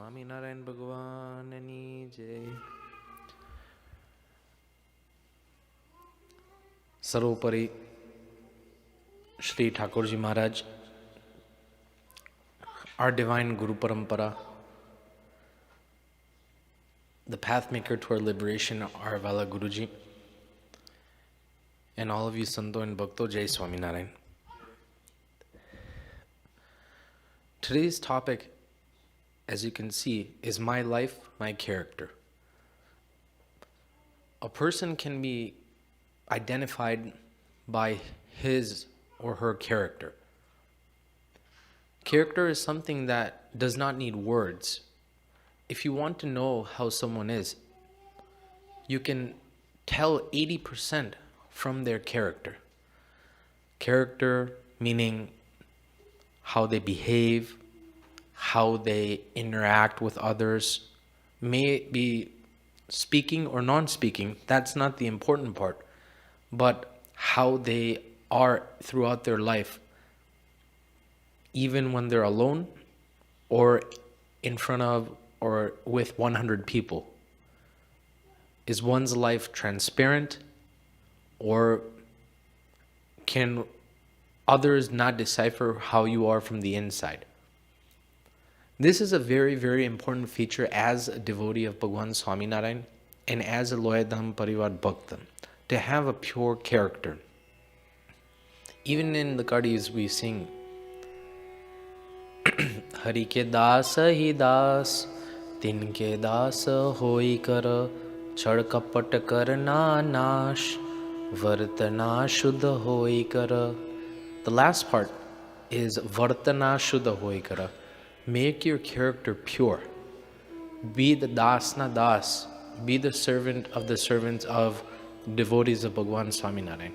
Swaminarayan bhagwan ni jai. Sarvopari Shri Thakurji Maharaj, our divine Guru Parampara, the path maker to our liberation, our Vala Guruji, and all of you Santo and Bhakto, Jai Swaminarayan. Today's topic, as you can see, is my life, my character. A person can be identified by his or her character. Character is something that does not need words. If you want to know how someone is, you can tell 80% from their character. Character meaning how they behave, how they interact with others. May it be speaking or non-speaking, that's not the important part, but how they are throughout their life, even when they're alone or in front of or with 100 people. Is one's life transparent, or can others not decipher how you are from the inside? This is a very, very important feature as a devotee of Bhagwan Swaminarayan and as a Loyadham Parivar Bhakta, to have a pure character. Even in the Kadis we sing, Hari ke das hi das, tin ke das hoi kar, chad kapat karna nash, vartana shuddha hoi kar. The last part is vartana shuddha hoi kar. Make your character pure. Be the das na das. Be the servant of the servants of devotees of Bhagwan Swaminarayan.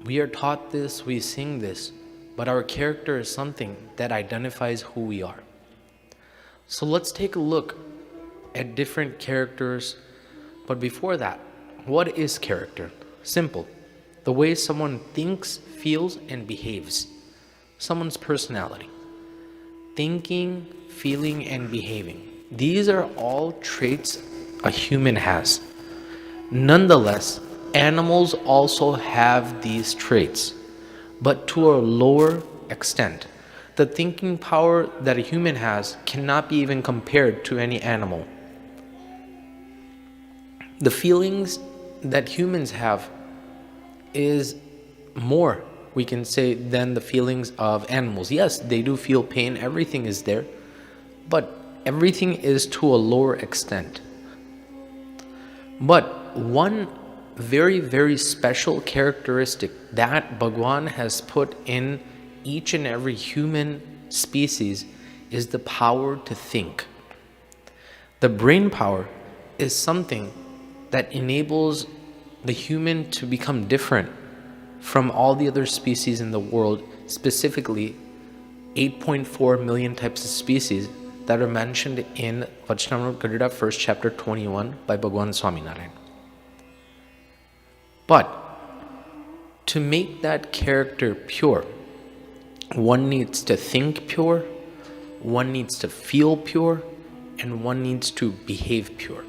We are taught this, we sing this, but our character is something that identifies who we are. So let's take a look at different characters. But before that, what is character? Simple. The way someone thinks, feels, and behaves. Someone's personality. Thinking, feeling, and behaving. These are all traits a human has. Nonetheless, animals also have these traits, but to a lower extent. The thinking power that a human has cannot be even compared to any animal. The feelings that humans have is more, we can say, than the feelings of animals. Yes, they do feel pain, everything is there, but everything is to a lower extent. But one very, very special characteristic that Bhagwan has put in each and every human species is the power to think. The brain power is something that enables the human to become different from all the other species in the world, specifically 8.4 million types of species that are mentioned in Haricharitramrut, 1st chapter 21 by Bhagwan Swaminarayan. But to make that character pure, one needs to think pure, one needs to feel pure, and one needs to behave pure.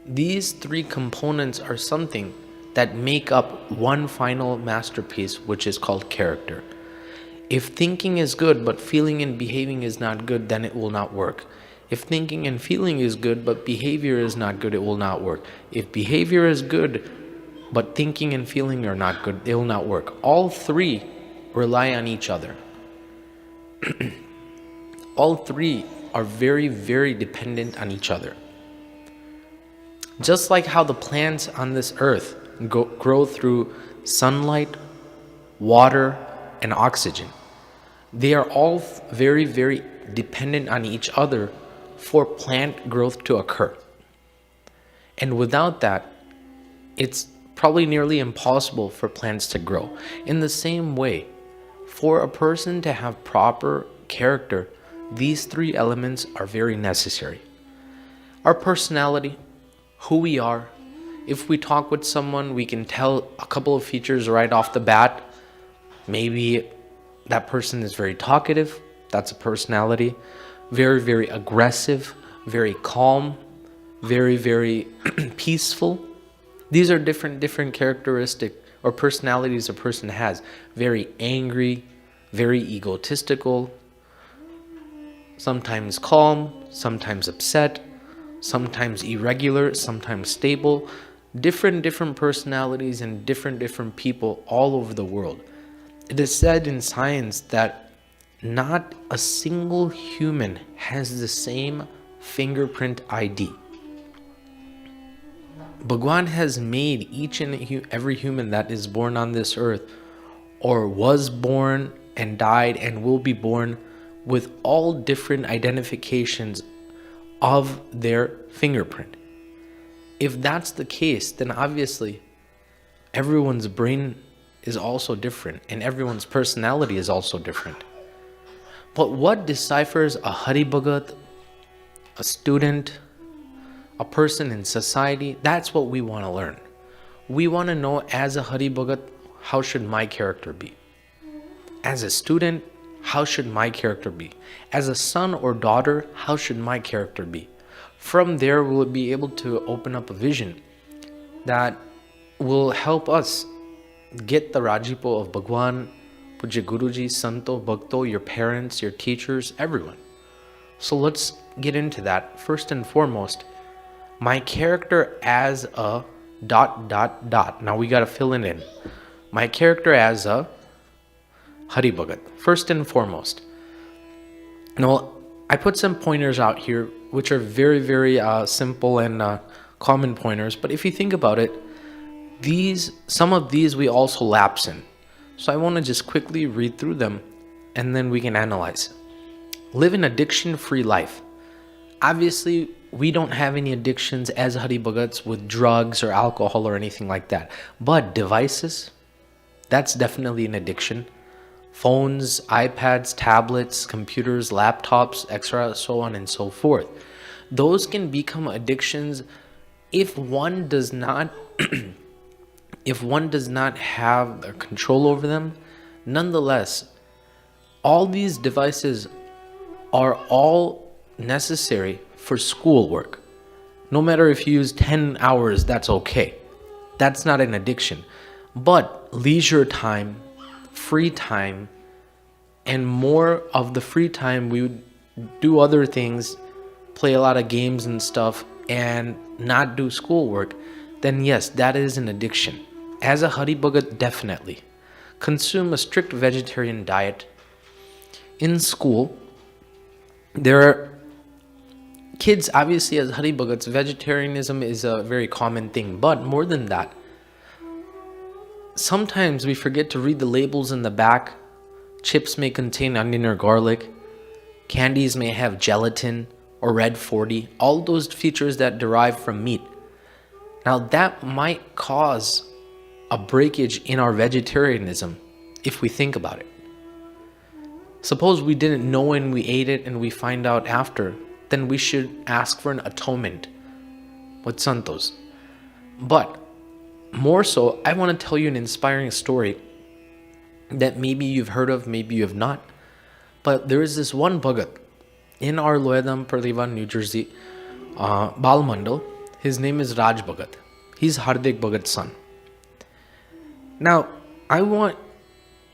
These three components are something that make up one final masterpiece, which is called character. If thinking is good but feeling and behaving is not good, then it will not work. If thinking and feeling is good but behavior is not good, it will not work. If behavior is good but thinking and feeling are not good, they will not work. All three rely on each other. All three are very, very dependent on each other. Just like how the plants on this earth grow through sunlight, water, and oxygen. They are all very, very dependent on each other for plant growth to occur. And without that, it's probably nearly impossible for plants to grow. In the same way, for a person to have proper character, these three elements are very necessary. Our personality, who we are. If we talk with someone, we can tell a couple of features right off the bat. Maybe that person is very talkative, That's a personality. Very, very aggressive, very calm, very, very peaceful. These are different characteristic or personalities a person has. Very angry, very egotistical, sometimes calm, sometimes upset, sometimes irregular, sometimes stable. Different personalities and different people all over the world. It is said in science that not a single human has the same fingerprint ID. Bhagwan has made each and every human that is born on this earth, or was born and died and will be born, with all different identifications of their fingerprint. If that's the case, then obviously everyone's brain is also different and everyone's personality is also different. But what deciphers a Hari Bhagat, a student, a person in society? That's what we want to learn. We want to know, as a Hari Bhagat, how should my character be? As a student, how should my character be? As a son or daughter, how should my character be? From there, we'll be able to open up a vision that will help us get the Rajipo of Bhagwan, Puja Guruji, Santo, Bhakto, your parents, your teachers, everyone. So let's get into that. First and foremost, my character as a ... Now we got to fill it in. My character as a Hari Bhagat, first and foremost. Now, I put some pointers out here, which are very simple and common pointers. But if you think about it, some of these we also lapse in. So I want to just quickly read through them and then we can analyze. Live an addiction-free life. Obviously, we don't have any addictions as Hari Bhagats with drugs or alcohol or anything like that. But devices, that's definitely an addiction. Phones, iPads, tablets, computers, laptops, etc., so on and so forth. Those can become addictions if one does not have control over them. Nonetheless, all these devices are all necessary for schoolwork. No matter if you use 10 hours, that's okay. That's not an addiction. But leisure time, free time, and more of the free time we would do other things, play a lot of games and stuff, and not do schoolwork, then yes, that is an addiction. As a Hari Bhagat, definitely. Consume a strict vegetarian diet. In school, there are kids, obviously, as Hari Bhagats, vegetarianism is a very common thing. But more than that, sometimes we forget to read the labels in the back. Chips may contain onion or garlic. Candies may have gelatin or red 40. All those features that derive from meat. Now that might cause a breakage in our vegetarianism if we think about it. Suppose we didn't know when we ate it and we find out after, then we should ask for an atonement with santos. But more so, I want to tell you an inspiring story that maybe you've heard of, maybe you have not. But there is this one Bhagat in our Loyadham, Parlivan, New Jersey, Balmandal. His name is Raj Bhagat. He's Hardik Bhagat's son. Now, I want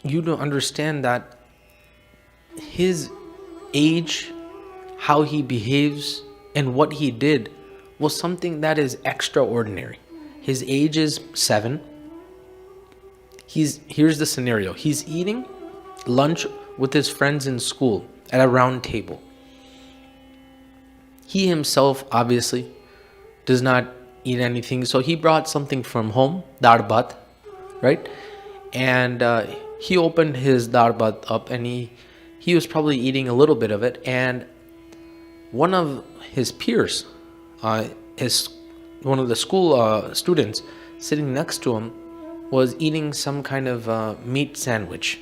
you to understand that his age, how he behaves, and what he did was something that is extraordinary. His age is 7. Here's the scenario. He's eating lunch with his friends in school at a round table. He himself obviously does not eat anything, so he brought something from home, dar bhat, right? And he opened his dar bhat up, and he was probably eating a little bit of it, and one of his peers, one of the school students sitting next to him, was eating some kind of meat sandwich.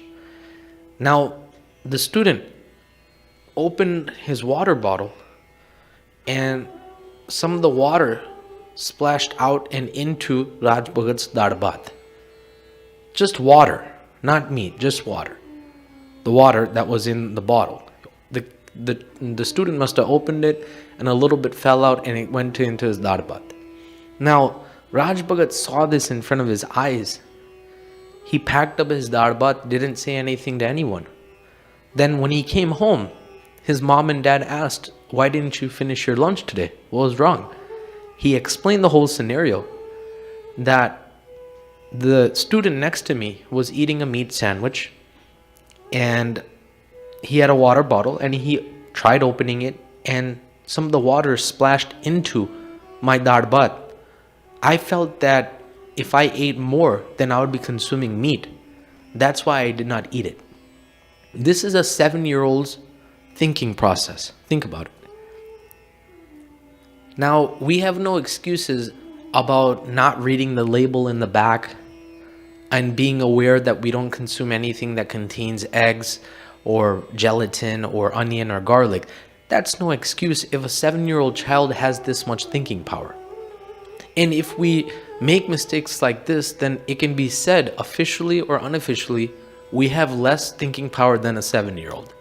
Now, the student opened his water bottle and some of the water splashed out and into Raj Bhagat's dar bhat. Just water, not meat, just water. The water that was in the bottle. The student must have opened it and a little bit fell out and it went into his darbat. Now, Raj Bhagat saw this in front of his eyes. He packed up his darbat, didn't say anything to anyone. Then when he came home, his mom and dad asked, "Why didn't you finish your lunch today? What was wrong?" He explained the whole scenario, that the student next to me was eating a meat sandwich and he had a water bottle and he tried opening it and some of the water splashed into my darbat. I felt that if I ate more, then I would be consuming meat. That's why I did not eat it. This is a 7-year-old's thinking process. Think about it. Now, we have no excuses about not reading the label in the back and being aware that we don't consume anything that contains eggs or gelatin or onion or garlic. That's no excuse if a 7-year-old child has this much thinking power. And if we make mistakes like this, then it can be said, officially or unofficially, we have less thinking power than a 7-year-old.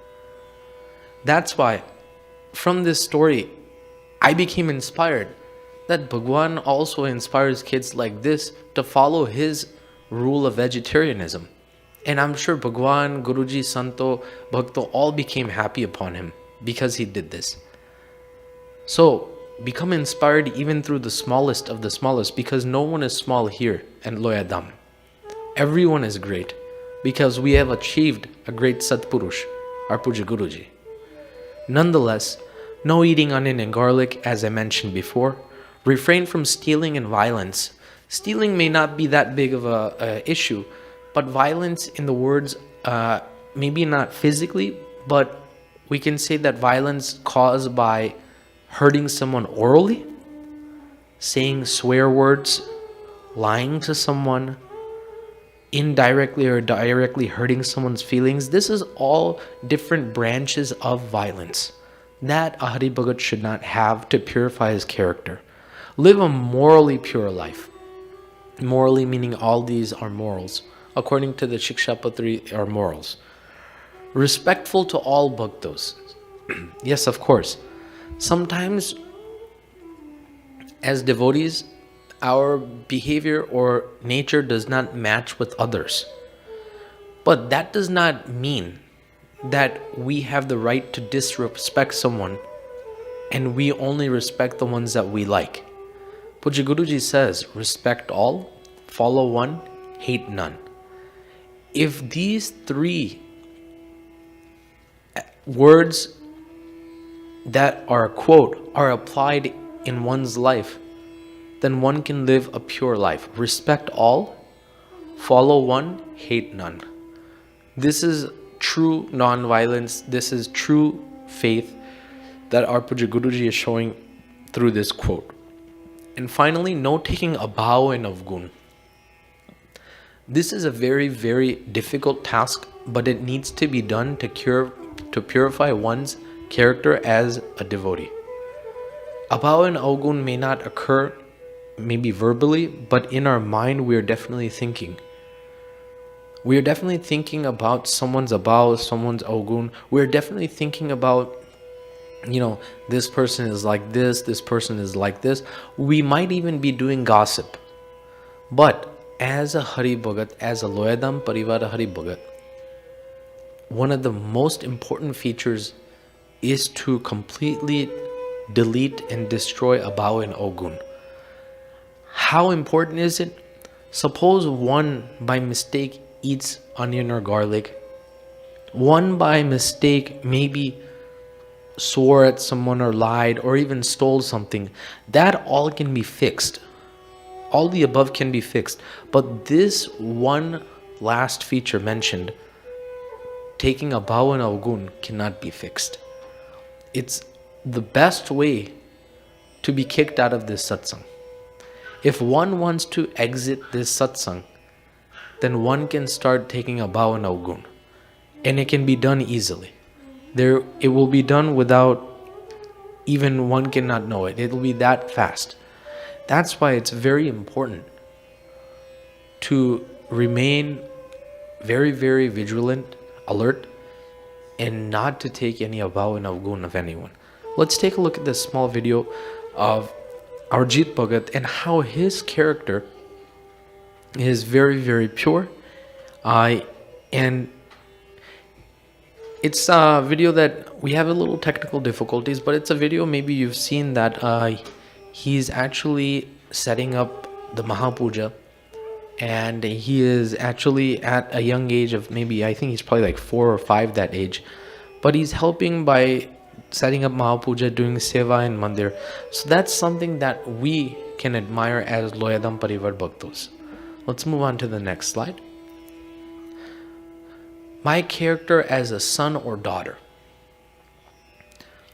That's why, from this story, I became inspired that Bhagwan also inspires kids like this to follow his rule of vegetarianism. And I'm sure Bhagwan, Guruji, Santo, Bhakto all became happy upon him because he did this. So, become inspired even through the smallest of the smallest, because no one is small here in Loyadham. Everyone is great because we have achieved a great Satpurush, our Puja Guruji. Nonetheless, no eating onion and garlic, as I mentioned before. Refrain from stealing and violence. Stealing may not be that big of a issue, but violence, in the words, maybe not physically, but we can say that violence caused by hurting someone orally, saying swear words, lying to someone, indirectly or directly hurting someone's feelings. This is all different branches of violence that a Hari Bhagat should not have to purify his character. Live a morally pure life. Morally meaning all these are morals. According to the Shikshapatri are morals. Respectful to all bhaktos. Yes, of course. Sometimes, as devotees, our behavior or nature does not match with others. But that does not mean that we have the right to disrespect someone and we only respect the ones that we like. Puja Guruji says, respect all, follow one, hate none. If these 3 words that are a quote are applied in one's life, then one can live a pure life. Respect all, follow one, hate none. This is true non-violence. This is true faith that our Puja Guruji is showing through this quote. And finally, no taking a bow in Avgun. This is a very, very difficult task, but it needs to be done to purify one's character as a devotee. A bow in Avgun may not occur maybe verbally, but in our mind we are definitely thinking. We are definitely thinking about someone's abhav, someone's avgun. We're definitely thinking about, this person is like this person is like this. We might even be doing gossip. But as a Hari Bhagat, as a Loyadham Parivara Hari Bhagat, one of the most important features is to completely delete and destroy abhav and avgun. How important is it? Suppose one by mistake eats onion or garlic. One by mistake maybe swore at someone or lied or even stole something. That all can be fixed. All the above can be fixed. But this one last feature mentioned, taking abhav and avgun, cannot be fixed. It's the best way to be kicked out of this satsang. If one wants to exit this satsang, then one can start taking abhav and avgun. And it can be done easily. It will be done without even one cannot know it. It will be that fast. That's why it's very important to remain very, very vigilant, alert, and not to take any avav and avgun of anyone. Let's take a look at this small video of our Jit Bhagat and how his character is very, very pure. And it's a video that we have a little technical difficulties, but it's a video maybe you've seen that he's actually setting up the Mahapuja, and he is actually at a young age of maybe, I think he's probably like 4 or 5 that age, but he's helping by setting up Mahapuja, doing seva in Mandir. So that's something that we can admire as Loyadham Parivar Bhaktos. Let's move on to the next slide. My character as a son or daughter.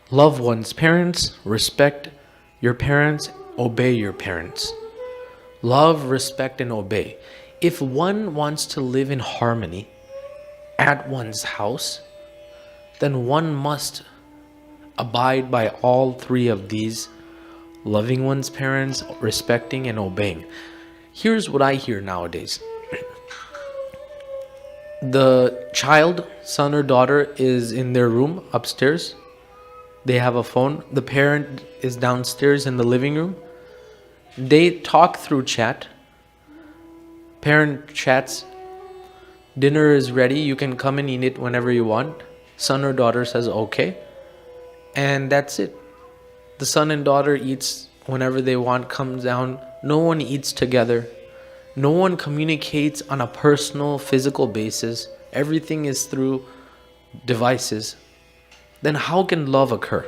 Love one's parents, respect your parents, obey your parents. Love, respect, and obey. If one wants to live in harmony at one's house, then one must abide by all 3 of these: loving one's parents, respecting, and obeying. Here's what I hear nowadays. The child, son or daughter, is in their room upstairs. They have a phone. The parent is downstairs in the living room. They talk through chat. Parent chats, dinner is ready, you can come and eat it whenever you want. Son or daughter says okay, and that's it. The son and daughter eats whenever they want, comes down. No one eats together. No one communicates on a personal, physical basis. Everything is through devices. Then how can love occur?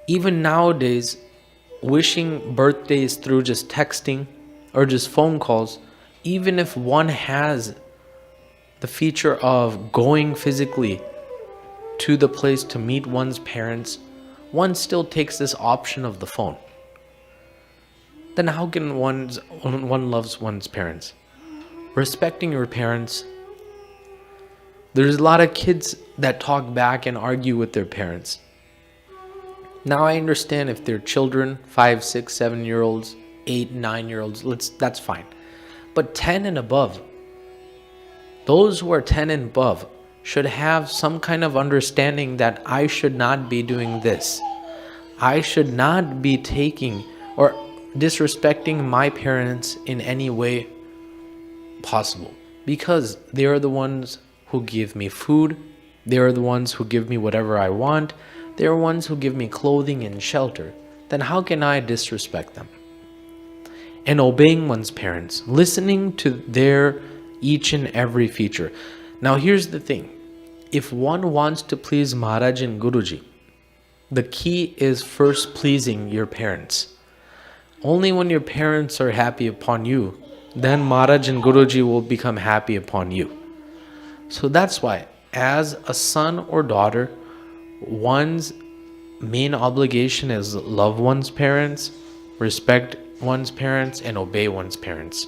Even nowadays, wishing birthdays through just texting or just phone calls, even if one has the feature of going physically to the place to meet one's parents, one still takes this option of the phone. Then how can one loves one's parents? Respecting your parents. There's a lot of kids that talk back and argue with their parents. Now I understand if they're children, 5, 6, 7-year-olds, 8, 9-year-olds, that's fine. But 10 and above, those who are 10 and above should have some kind of understanding that I should not be doing this. I should not be taking or disrespecting my parents in any way possible, because they are the ones who give me food. They are the ones who give me whatever I want. They are ones who give me clothing and shelter. Then how can I disrespect them? And obeying one's parents, listening to their each and every feature. Now here's the thing. If one wants to please Maharaj and Guruji, the key is first pleasing your parents. Only when your parents are happy upon you, then Maharaj and Guruji will become happy upon you. So that's why, as a son or daughter, one's main obligation is love one's parents, respect one's parents, and obey one's parents.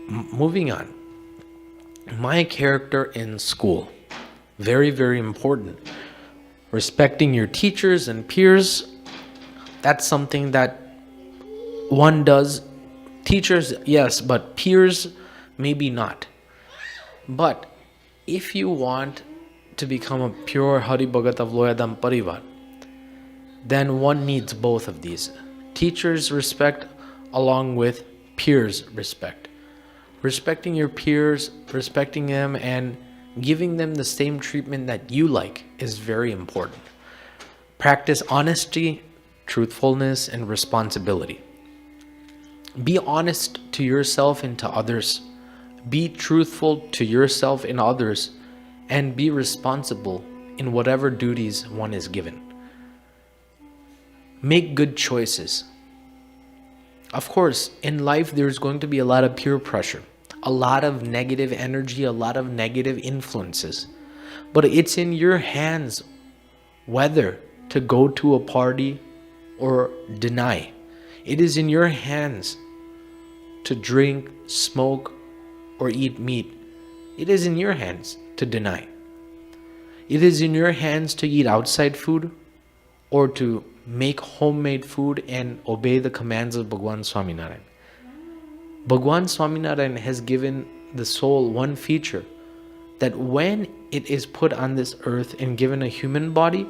Moving on. My character in school. Very, very important. Respecting your teachers and peers. That's something that one does. Teachers, yes, but peers, maybe not. But if you want to become a pure Hari Bhagat of Loyadham Parivar, then one needs both of these. Teachers' respect along with peers' respect. Respecting your peers, respecting them, and giving them the same treatment that you like is very important. Practice honesty, truthfulness, and responsibility. Be honest to yourself and to others. Be truthful to yourself and others, and be responsible in whatever duties one is given. Make good choices. Of course, in life there's going to be a lot of peer pressure, a lot of negative energy, a lot of negative influences. But it's in your hands whether to go to a party or deny. It is in your hands to drink, smoke, or eat meat. It is in your hands to deny. It is in your hands to eat outside food or to make homemade food and obey the commands of Bhagwan Swaminarayan. Bhagwan Swaminarayan has given the soul one feature that when it is put on this earth and given a human body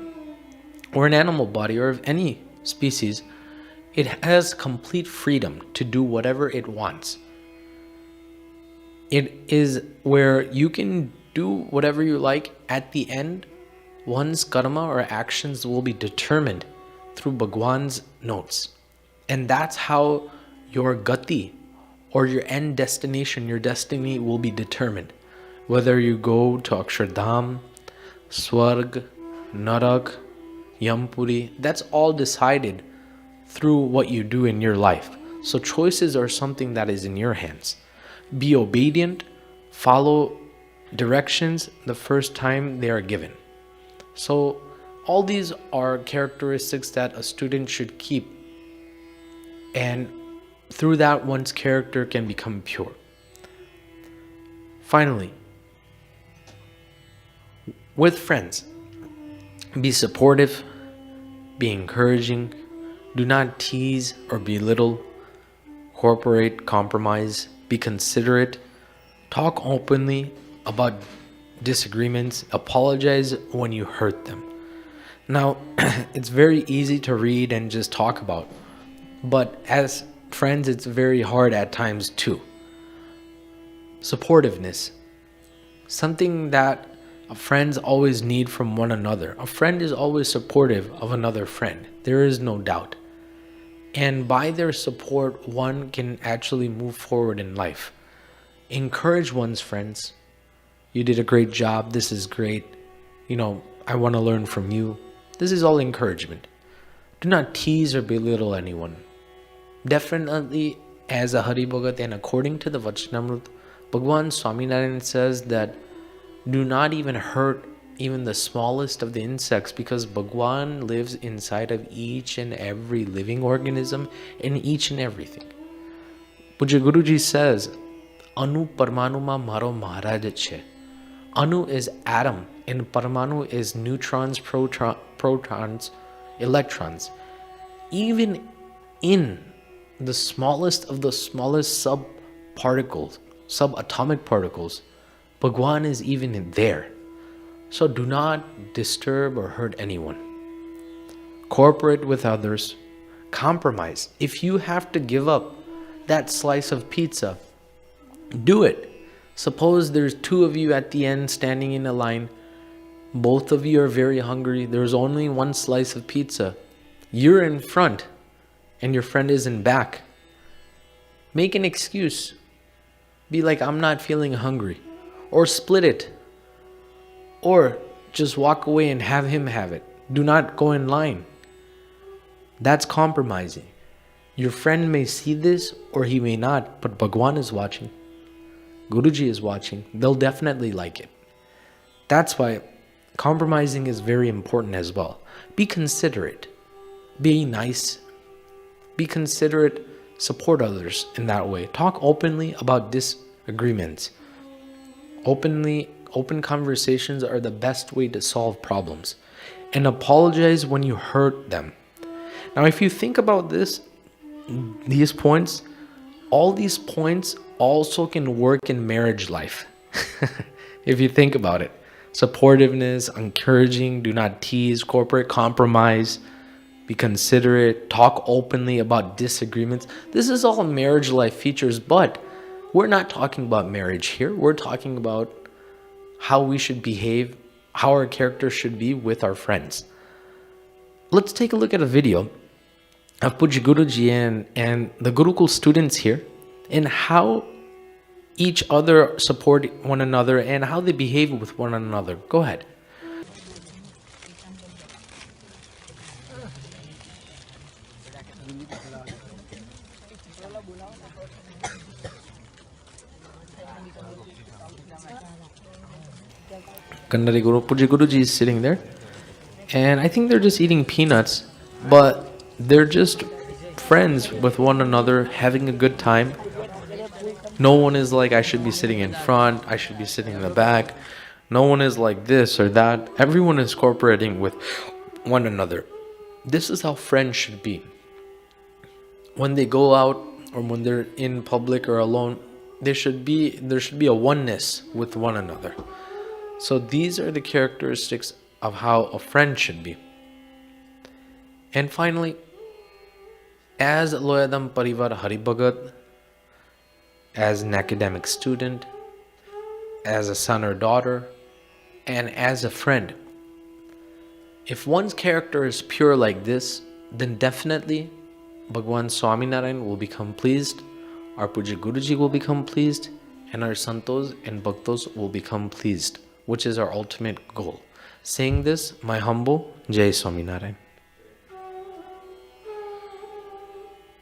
or an animal body or of any species, it has complete freedom to do whatever it wants. It is where you can do whatever you like. At the end, one's karma or actions will be determined through Bhagwan's notes. And that's how your gati or your end destination, your destiny will be determined. Whether you go to Akshardham, Swarg, Narak, Yampuri, that's all decided through what you do in your life. So choices are something that is in your hands. Be obedient, follow directions the first time they are given. So all these are characteristics that a student should keep, and through that one's character can become pure. Finally, with friends, be supportive, be encouraging, do not tease or belittle, cooperate, compromise, be considerate, talk openly about disagreements, apologize when you hurt them. Now, it's very easy to read and just talk about, but as friends, it's very hard at times too. Supportiveness, something that friends always need from one another. A friend is always supportive of another friend. There is no doubt. And by their support, one can actually move forward in life. Encourage one's friends. You did a great job. This is great. I want to learn from you. This is all encouragement. Do not tease or belittle anyone. Definitely, as a Hari Bhagat and according to the Vachanamrut, Bhagwan Swaminarayan says that do not even hurt even the smallest of the insects, because Bhagwan lives inside of each and every living organism and each and everything. Puja Guruji says, Anu Parmanuma Maro Maharaj che. Anu is atom and Parmanu is neutrons, protons, electrons. Even in the smallest of the smallest subparticles, subatomic particles, Bhagwan is even in there. So do not disturb or hurt anyone. Cooperate with others. Compromise. If you have to give up that slice of pizza, do it. Suppose there's two of you at the end standing in a line. Both of you are very hungry. There's only one slice of pizza. You're in front and your friend is in back. Make an excuse. Be like, I'm not feeling hungry. Or split it. Or just walk away and have him have it. Do not go in line. That's compromising. Your friend may see this or he may not, but Bhagwan is watching. Guruji is watching. They'll definitely like it. That's why compromising is very important as well. Be considerate. Be nice. Be considerate. Support others in that way. Talk openly about disagreements. Open conversations are the best way to solve problems. And apologize when you hurt them. Now, if you think about these points, all these points also can work in marriage life. If you think about it. Supportiveness, encouraging, do not tease, corporate compromise, be considerate, talk openly about disagreements. This is all marriage life features, but we're not talking about marriage here. We're talking about how we should behave, how our character should be with our friends. Let's take a look at a video of Puja Guruji and the Gurukul students here, and how each other support one another and how they behave with one another. Go ahead. Kandari Guru, Puja Guruji is sitting there, and I think they're just eating peanuts, but they're just friends with one another, having a good time. No one is like, I should be sitting in front, I should be sitting in the back. No one is like this or that. Everyone is cooperating with one another. This is how friends should be. When they go out or when they're in public or alone, there should be a oneness with one another. So these are the characteristics of how a friend should be. And finally, as Loyadham Parivar Haribhagat, as an academic student, as a son or daughter, and as a friend, if one's character is pure like this, then definitely Bhagwan Swaminarayan will become pleased, our Puja Guruji will become pleased, and our Santos and Bhaktos will become pleased, which is our ultimate goal. Saying this, my humble Jai Swaminarayan.